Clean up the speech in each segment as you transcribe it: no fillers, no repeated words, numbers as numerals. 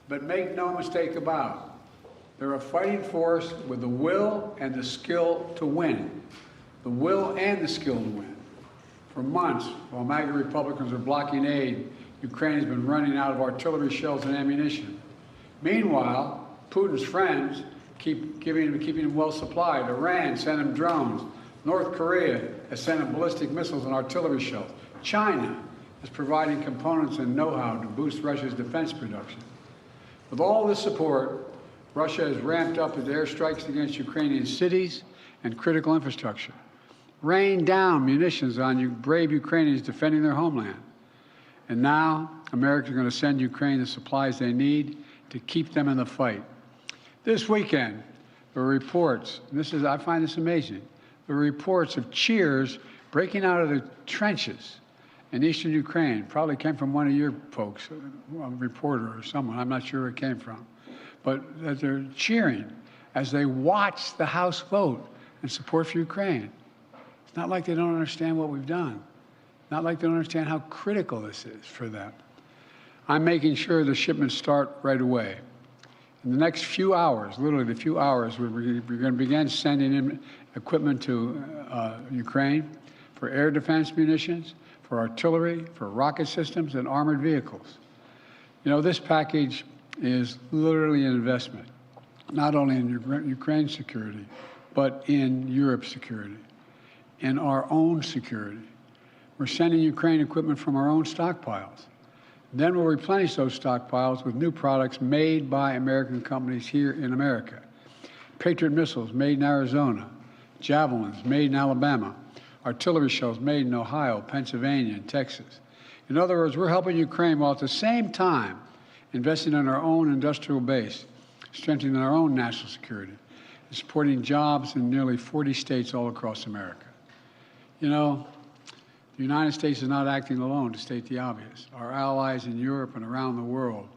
But make no mistake about it, they're a fighting force with the will and the skill to win. The will and the skill to win. For months, while MAGA Republicans are blocking aid, Ukraine has been running out of artillery shells and ammunition. Meanwhile, Putin's friends keep keeping him well supplied. Iran sent him drones. North Korea has sent him ballistic missiles and artillery shells. China is providing components and know-how to boost Russia's defense production. With all this support, Russia has ramped up its airstrikes against Ukrainian cities and critical infrastructure, rained down munitions on brave Ukrainians defending their homeland. And now, America is going to send Ukraine the supplies they need to keep them in the fight. This weekend, there were reports, and I find this amazing, there were reports of cheers breaking out of the trenches in eastern Ukraine. Probably came from one of your folks, a reporter or someone, I'm not sure where it came from. But they're cheering as they watch the House vote in support for Ukraine. It's not like they don't understand what we've done. Not like they don't understand how critical this is for them. I'm making sure the shipments start right away. In the next few hours, literally the few hours, we're going to begin sending in equipment to Ukraine for air defense munitions, for artillery, for rocket systems, and armored vehicles. You know, this package is literally an investment, not only in Ukraine's security, but in Europe's security, in our own security. We're sending Ukraine equipment from our own stockpiles. Then we'll replenish those stockpiles with new products made by American companies here in America. Patriot missiles made in Arizona, Javelins made in Alabama, artillery shells made in Ohio, Pennsylvania, and Texas. In other words, we're helping Ukraine while at the same time investing in our own industrial base, strengthening our own national security, and supporting jobs in nearly 40 states all across America. You know, the United States is not acting alone, to state the obvious. Our allies in Europe and around the world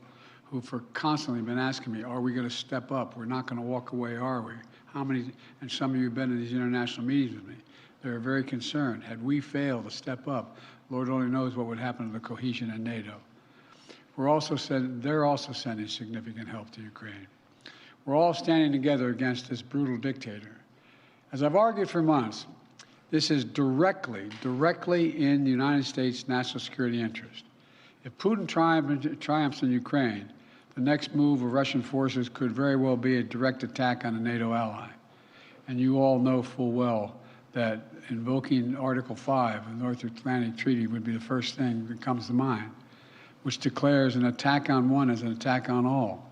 who've constantly been asking me, are we going to step up? We're not going to walk away, are we? How many, and some of you have been in these international meetings with me, they're very concerned. Had we failed to step up, Lord only knows what would happen to the cohesion in NATO. They're also sending significant help to Ukraine. We're all standing together against this brutal dictator. As I've argued for months, this is directly in the United States' national security interest. If Putin triumphs in Ukraine, the next move of Russian forces could very well be a direct attack on a NATO ally. And you all know full well that invoking Article 5 of the North Atlantic Treaty would be the first thing that comes to mind, which declares an attack on one as an attack on all.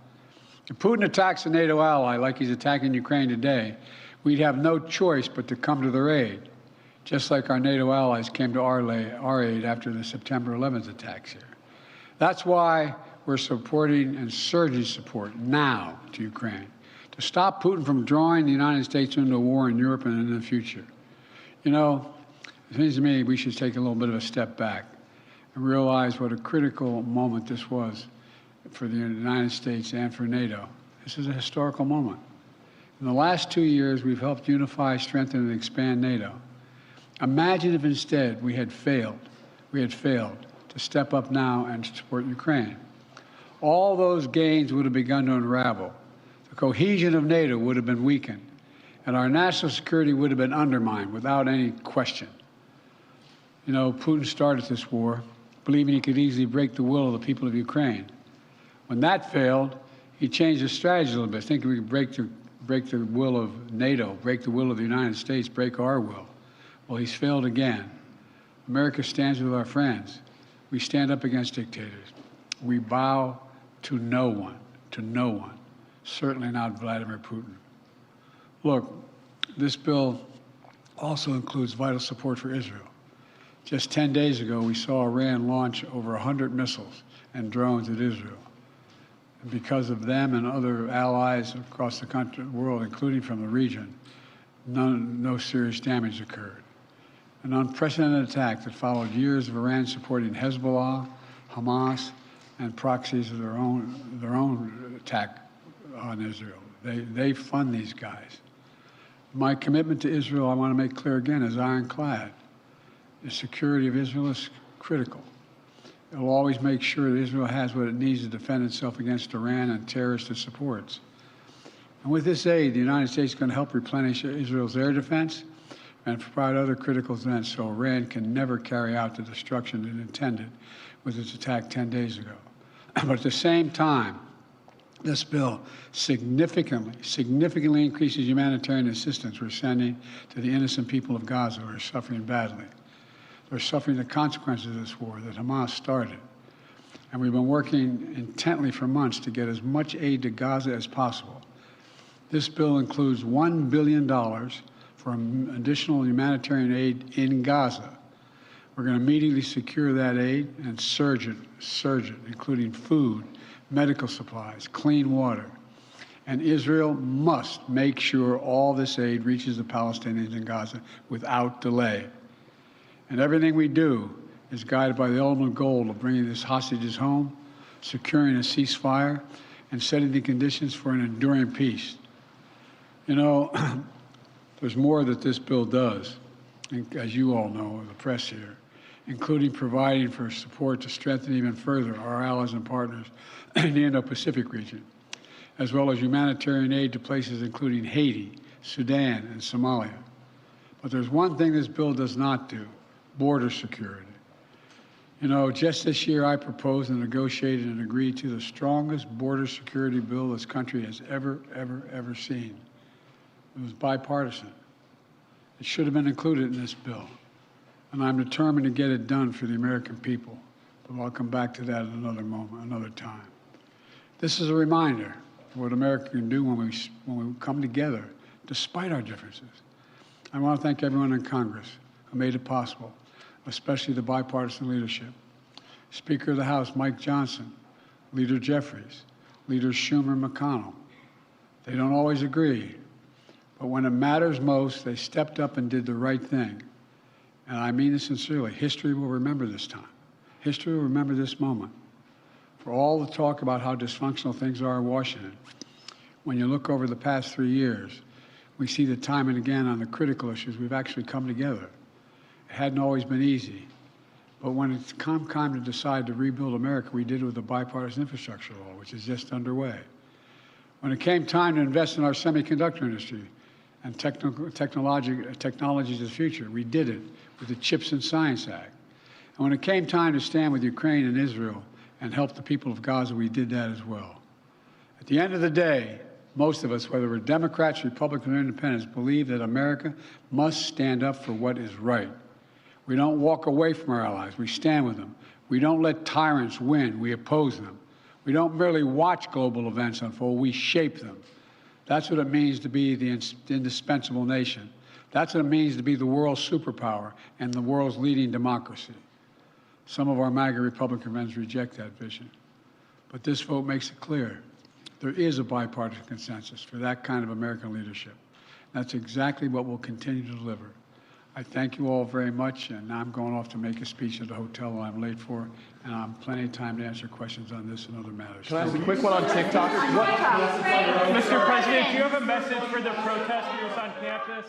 If Putin attacks a NATO ally like he's attacking Ukraine today, we'd have no choice but to come to their aid, just like our NATO allies came to our aid after the September 11th attacks here. That's why we're supporting and surging support now to Ukraine, to stop Putin from drawing the United States into a war in Europe and in the future. You know, it seems to me we should take a little bit of a step back and realize what a critical moment this was for the United States and for NATO. This is a historical moment. In the last 2 years, we've helped unify, strengthen, and expand NATO. Imagine if instead we had failed to step up now and support Ukraine. All those gains would have begun to unravel. The cohesion of NATO would have been weakened, and our national security would have been undermined without any question. You know, Putin started this war believing he could easily break the will of the people of Ukraine. When that failed, he changed his strategy a little bit, thinking we could break the will of NATO, break the will of the United States, break our will. Well, he's failed again. America stands with our friends. We stand up against dictators. We bow to no one, certainly not Vladimir Putin. Look, this bill also includes vital support for Israel. Just 10 days ago, we saw Iran launch over 100 missiles and drones at Israel. And because of them and other allies across the world, including from the region, no serious damage occurred. An unprecedented attack that followed years of Iran supporting Hezbollah, Hamas, and proxies of their own attack on Israel. They fund these guys. My commitment to Israel, I want to make clear again, is ironclad. The security of Israel is critical. It will always make sure that Israel has what it needs to defend itself against Iran and terrorists it supports. And with this aid, the United States is going to help replenish Israel's air defense and provide other critical events so Iran can never carry out the destruction it intended with its attack 10 days ago. But at the same time, this bill significantly increases humanitarian assistance we're sending to the innocent people of Gaza who are suffering badly. They're suffering the consequences of this war that Hamas started. And we've been working intently for months to get as much aid to Gaza as possible. This bill includes $1 billion for additional humanitarian aid in Gaza. We're going to immediately secure that aid and surge it, including food, medical supplies, clean water. And Israel must make sure all this aid reaches the Palestinians in Gaza without delay. And everything we do is guided by the ultimate goal of bringing these hostages home, securing a ceasefire, and setting the conditions for an enduring peace. You know, there's more that this bill does, as you all know, the press here, including providing for support to strengthen even further our allies and partners in the Indo-Pacific region, as well as humanitarian aid to places including Haiti, Sudan, and Somalia. But there's one thing this bill does not do: border security. You know, just this year I proposed and negotiated and agreed to the strongest border security bill this country has ever seen. It was bipartisan. It should have been included in this bill. And I'm determined to get it done for the American people. But I'll come back to that at another moment, another time. This is a reminder of what America can do when we come together, despite our differences. I want to thank everyone in Congress who made it possible, especially the bipartisan leadership. Speaker of the House Mike Johnson, Leader Jeffries, Leaders Schumer and McConnell. They don't always agree, but when it matters most, they stepped up and did the right thing. And I mean this sincerely. History will remember this time. History will remember this moment. For all the talk about how dysfunctional things are in Washington, when you look over the past 3 years, we see that time and again on the critical issues, we've actually come together. It hadn't always been easy. But when it's come time to decide to rebuild America, we did it with the bipartisan infrastructure law, which is just underway. When it came time to invest in our semiconductor industry and technologies of the future, we did it with the Chips and Science Act. And when it came time to stand with Ukraine and Israel and help the people of Gaza, we did that as well. At the end of the day, most of us, whether we're Democrats, Republicans, or Independents, believe that America must stand up for what is right. We don't walk away from our allies. We stand with them. We don't let tyrants win. We oppose them. We don't merely watch global events unfold. We shape them. That's what it means to be the indispensable nation. That's what it means to be the world's superpower and the world's leading democracy. Some of our MAGA Republican friends reject that vision. But this vote makes it clear. There is a bipartisan consensus for that kind of American leadership. That's exactly what we'll continue to deliver. I thank you all very much, and now I'm going off to make a speech at the hotel that I'm late for, and I have plenty of time to answer questions on this and other matters. Can I ask a quick one on TikTok? Mr. President, do you have a message for the protesters on campus?